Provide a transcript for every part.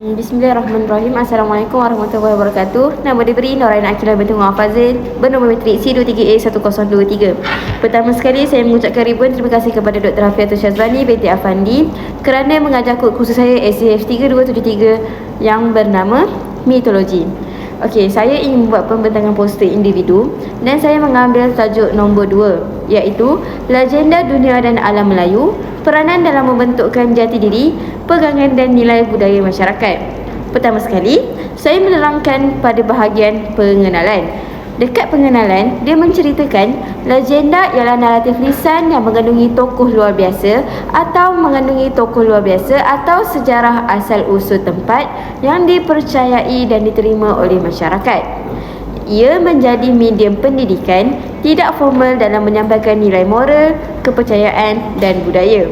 Bismillahirrahmanirrahim. Assalamualaikum warahmatullahi wabarakatuh. Nama diberi Noraina Akilah binti Muhammad Fazil, bernombor matrik C23A1003. Pertama sekali saya mengucapkan ribuan terima kasih kepada Dr. Hafiatul Syazwani binti Afandi kerana mengajar kod khusus saya SCH 3273 yang bernama Mitologi. Okey, saya ingin membuat pembentangan poster individu dan saya mengambil tajuk nombor 2, iaitu Legenda Dunia dan Alam Melayu, peranan dalam membentukkan jati diri, pegangan dan nilai budaya masyarakat. Pertama sekali, saya menerangkan pada bahagian pengenalan. Dekat pengenalan, dia menceritakan legenda ialah naratif lisan yang mengandungi tokoh luar biasa atau sejarah asal usul tempat yang dipercayai dan diterima oleh masyarakat. Ia menjadi medium pendidikan tidak formal dalam menyampaikan nilai moral, kepercayaan dan budaya.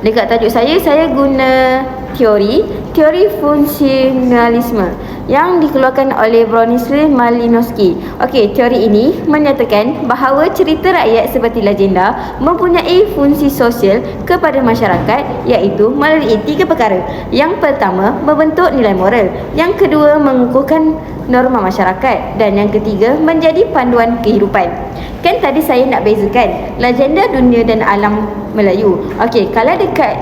Dekat tajuk saya guna teori fungsionalisme yang dikeluarkan oleh Bronislaw Malinowski. Okey, teori ini menyatakan bahawa cerita rakyat seperti legenda mempunyai fungsi sosial kepada masyarakat, iaitu melalui 3 perkara. Yang pertama, membentuk nilai moral. Yang kedua, mengukuhkan norma masyarakat. Dan yang ketiga, menjadi panduan kehidupan. Kan tadi saya nak bezakan legenda dunia dan alam Melayu. Okey, kalau dekat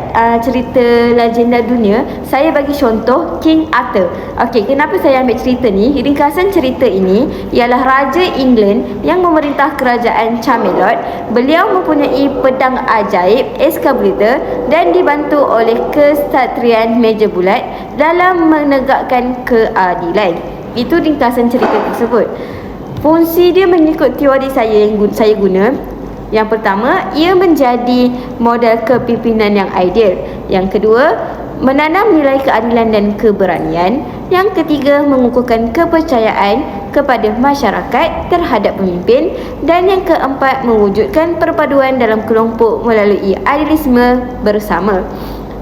cerita legenda dunia, saya bagi contoh King Arthur. Okey, kenapa saya ambil cerita ni? Ringkasan cerita ini ialah Raja England yang memerintah kerajaan Camelot. Beliau mempunyai pedang ajaib Excalibur dan dibantu oleh kesatrian meja bulat dalam menegakkan keadilan. Itu ringkasan cerita tersebut. Fungsi dia mengikut teori saya yang saya guna. Yang pertama, ia menjadi model kepimpinan yang ideal. Yang kedua, menanam nilai keadilan dan keberanian. Yang ketiga, mengukuhkan kepercayaan kepada masyarakat terhadap pemimpin. Dan yang keempat, mewujudkan perpaduan dalam kelompok melalui idealisme bersama.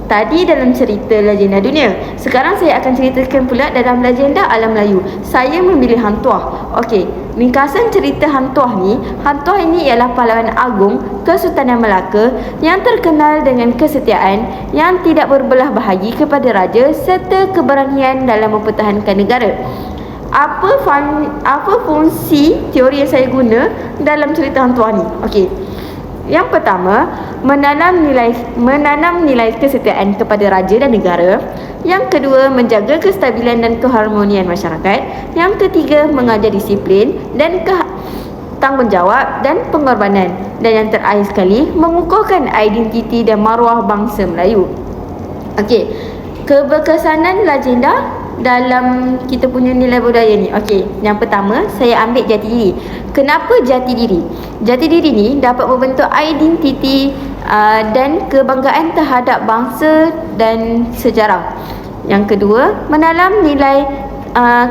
Tadi dalam cerita legenda dunia. Sekarang saya akan ceritakan pula dalam legenda alam Melayu. Saya memilih Hang Tuah. Okey, ringkasan cerita Hang Tuah ni, Hang Tuah ini ialah pahlawan agung Kesultanan Melaka yang terkenal dengan kesetiaan yang tidak berbelah bahagi kepada raja serta keberanian dalam mempertahankan negara. Apa fungsi teori yang saya guna dalam cerita Hang Tuah ni? Okey. Yang pertama, menanam nilai kesetiaan kepada raja dan negara. Yang kedua, menjaga kestabilan dan keharmonian masyarakat. Yang ketiga, mengajar disiplin dan tanggungjawab dan pengorbanan. Dan yang terakhir sekali, mengukuhkan identiti dan maruah bangsa Melayu. Okey, keberkesanan legenda dalam kita punya nilai budaya ni. Okey, yang pertama saya ambil jati diri. Kenapa jati diri? Jati diri ni dapat membentuk identiti dan kebanggaan terhadap bangsa dan sejarah. Yang kedua, menanam nilai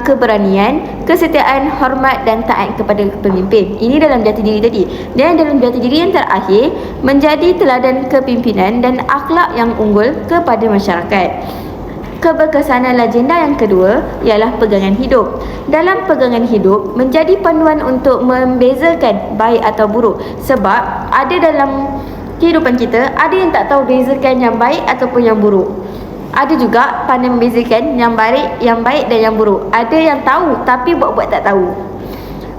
keberanian, kesetiaan, hormat dan taat kepada pemimpin. Ini dalam jati diri tadi. Dan dalam jati diri yang terakhir, menjadi teladan kepimpinan dan akhlak yang unggul kepada masyarakat. Keberkesanan legenda yang kedua ialah pegangan hidup. Dalam pegangan hidup menjadi panduan untuk membezakan baik atau buruk. Sebab ada dalam kehidupan kita, ada yang tak tahu bezakan yang baik ataupun yang buruk. Ada juga pandai membezakan yang baik dan yang buruk. Ada yang tahu tapi buat-buat tak tahu.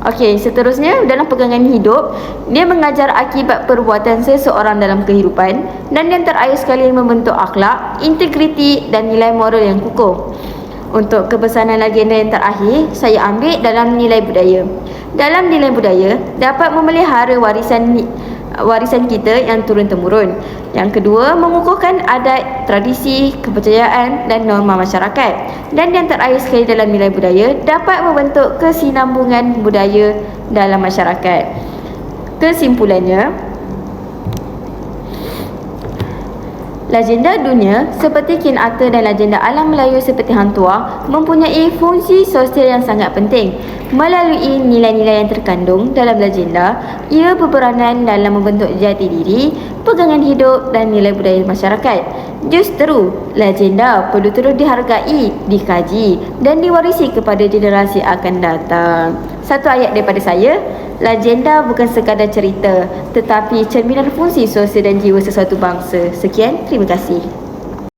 Okey, seterusnya dalam pegangan hidup, dia mengajar akibat perbuatan seseorang dalam kehidupan. Dan yang terakhir sekali, membentuk akhlak, integriti dan nilai moral yang kukuh. Untuk kebesaran legenda yang terakhir, saya ambil dalam nilai budaya. Dalam nilai budaya, dapat memelihara warisan kita yang turun-temurun. Yang kedua, mengukuhkan adat, tradisi, kepercayaan dan norma masyarakat. Dan yang terakhir sekali dalam nilai budaya, dapat membentuk kesinambungan budaya dalam masyarakat. Kesimpulannya, legenda dunia seperti King Arthur dan legenda alam Melayu seperti Hang Tuah mempunyai fungsi sosial yang sangat penting. Melalui nilai-nilai yang terkandung dalam legenda, ia berperanan dalam membentuk jati diri, pegangan hidup dan nilai budaya masyarakat. Justru, legenda perlu terus dihargai, dikaji dan diwarisi kepada generasi akan datang. Satu ayat daripada saya, legenda bukan sekadar cerita, tetapi cerminan fungsi sosial dan jiwa sesuatu bangsa. Sekian, terima kasih.